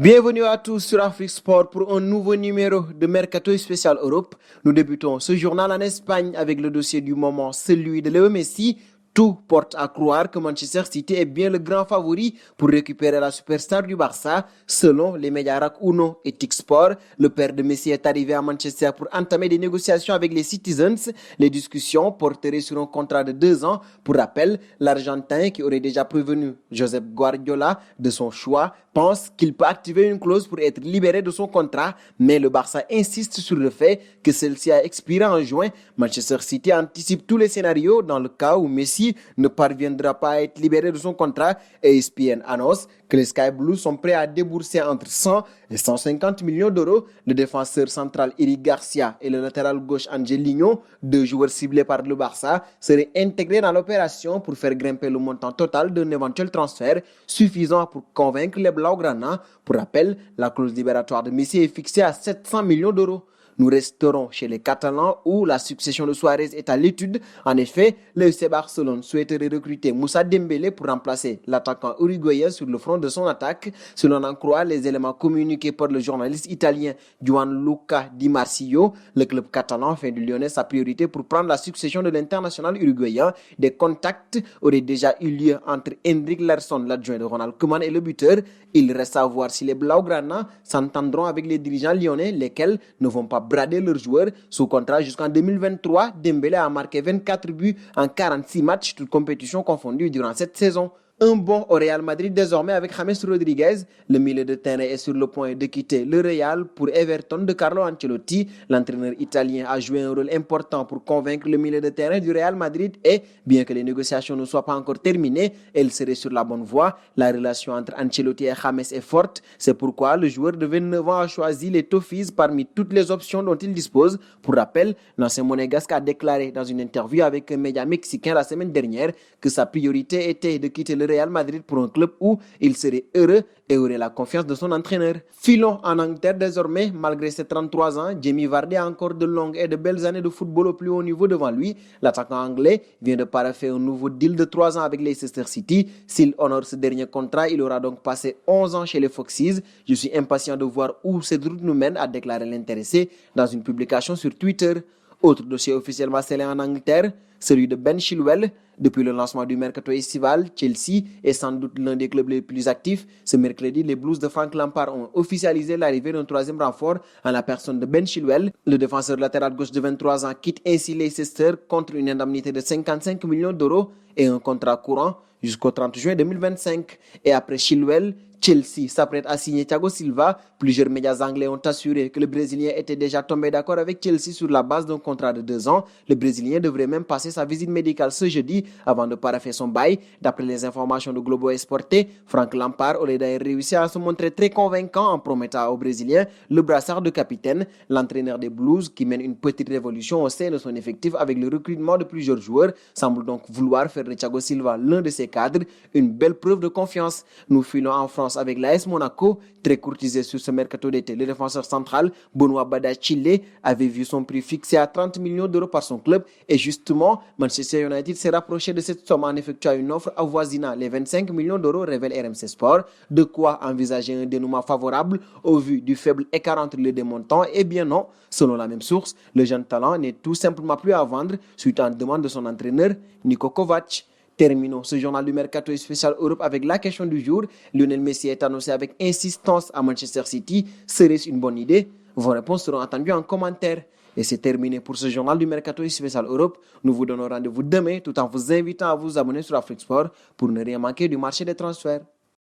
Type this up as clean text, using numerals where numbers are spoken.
Bienvenue à tous sur Afrique Sport pour un nouveau numéro de Mercato spécial Europe. Nous débutons ce journal en Espagne avec le dossier du moment, celui de Léo Messi. Tout porte à croire que Manchester City est bien le grand favori pour récupérer la superstar du Barça. Selon les médias RAC Uno et Tixport, le père de Messi est arrivé à Manchester pour entamer des négociations avec les Citizens. Les discussions porteraient sur un contrat de 2 ans. Pour rappel, l'Argentin, qui aurait déjà prévenu Josep Guardiola de son choix, pense qu'il peut activer une clause pour être libéré de son contrat, mais le Barça insiste sur le fait que celle-ci a expiré en juin. Manchester City anticipe tous les scénarios dans le cas où Messi ne parviendra pas à être libéré de son contrat et ESPN annonce que les Sky Blues sont prêts à débourser entre 100 et 150 millions d'euros. Le défenseur central Eric Garcia et le latéral gauche Angelino, deux joueurs ciblés par le Barça, seraient intégrés dans l'opération pour faire grimper le montant total d'un éventuel transfert suffisant pour convaincre les Blaugrana. Pour rappel, la clause libératoire de Messi est fixée à 700 millions d'euros. Nous resterons chez les Catalans où la succession de Suarez est à l'étude. En effet, le FC Barcelone souhaiterait recruter Moussa Dembélé pour remplacer l'attaquant uruguayen sur le front de son attaque. Selon en croire les éléments communiqués par le journaliste italien Gianluca Di Marsilio, le club catalan fait du Lyonnais sa priorité pour prendre la succession de l'international uruguayen. Des contacts auraient déjà eu lieu entre Henrik Larsson, l'adjoint de Ronald Koeman, et le buteur. Il reste à voir si les Blaugrana s'entendront avec les dirigeants lyonnais, lesquels ne vont pas brader leurs joueurs sous contrat jusqu'en 2023. Dembélé a marqué 24 buts en 46 matchs, toutes compétitions confondues durant cette saison. Un bond au Real Madrid désormais avec James Rodriguez. Le milieu de terrain est sur le point de quitter le Real pour Everton de Carlo Ancelotti. L'entraîneur italien a joué un rôle important pour convaincre le milieu de terrain du Real Madrid et, bien que les négociations ne soient pas encore terminées, elle serait sur la bonne voie. La relation entre Ancelotti et James est forte. C'est pourquoi le joueur de 29 ans a choisi les Toffees parmi toutes les options dont il dispose. Pour rappel, l'ancien monégasque a déclaré dans une interview avec un média mexicain la semaine dernière que sa priorité était de quitter le Real Madrid pour un club où il serait heureux et aurait la confiance de son entraîneur. Filons en Angleterre désormais. Malgré ses 33 ans, Jamie Vardy a encore de longues et de belles années de football au plus haut niveau devant lui. L'attaquant anglais vient de paraphrer un nouveau deal de 3 ans avec Leicester City. S'il honore ce dernier contrat, il aura donc passé 11 ans chez les Foxes. Je suis impatient de voir où cette route nous mène, a déclaré l'intéressé dans une publication sur Twitter. Autre dossier officiellement scellé en Angleterre, celui de Ben Chilwell. Depuis le lancement du mercato estival, Chelsea est sans doute l'un des clubs les plus actifs. Ce mercredi, les Blues de Frank Lampard ont officialisé l'arrivée d'un troisième renfort en la personne de Ben Chilwell. Le défenseur latéral gauche de 23 ans quitte ainsi Leicester contre une indemnité de 55 millions d'euros et un contrat courant jusqu'au 30 juin 2025. Et après Chilwell, Chelsea s'apprête à signer Thiago Silva. Plusieurs médias anglais ont assuré que le Brésilien était déjà tombé d'accord avec Chelsea sur la base d'un contrat de 2 ans. Le Brésilien devrait même passer sa visite médicale ce jeudi avant de paraffer son bail. D'après les informations de Globo Esporte, Frank Lampard aurait d'ailleurs réussi à se montrer très convaincant en promettant au Brésilien le brassard de capitaine. L'entraîneur des Blues, qui mène une petite révolution au sein de son effectif avec le recrutement de plusieurs joueurs, semble donc vouloir faire de Thiago Silva l'un de ses cadres, une belle preuve de confiance. Nous filons en France avec l'AS Monaco, très courtisé sur ce mercato d'été. Le défenseur central, Benoît Badiashile, avait vu son prix fixé à 30 millions d'euros par son club et justement, Manchester United s'est rapproché de cette somme en effectuant une offre avoisinant les 25 millions d'euros, révèle RMC Sport. De quoi envisager un dénouement favorable au vu du faible écart entre les deux montants? Eh bien non, selon la même source, le jeune talent n'est tout simplement plus à vendre suite à une demande de son entraîneur, Niko Kovac. Terminons ce journal du Mercato spécial Europe avec la question du jour. Lionel Messi est annoncé avec insistance à Manchester City. Serait-ce une bonne idée? Vos réponses seront attendues en commentaire. Et c'est terminé pour ce journal du Mercato spécial Europe. Nous vous donnons rendez-vous demain tout en vous invitant à vous abonner sur Afrique Sport pour ne rien manquer du marché des transferts.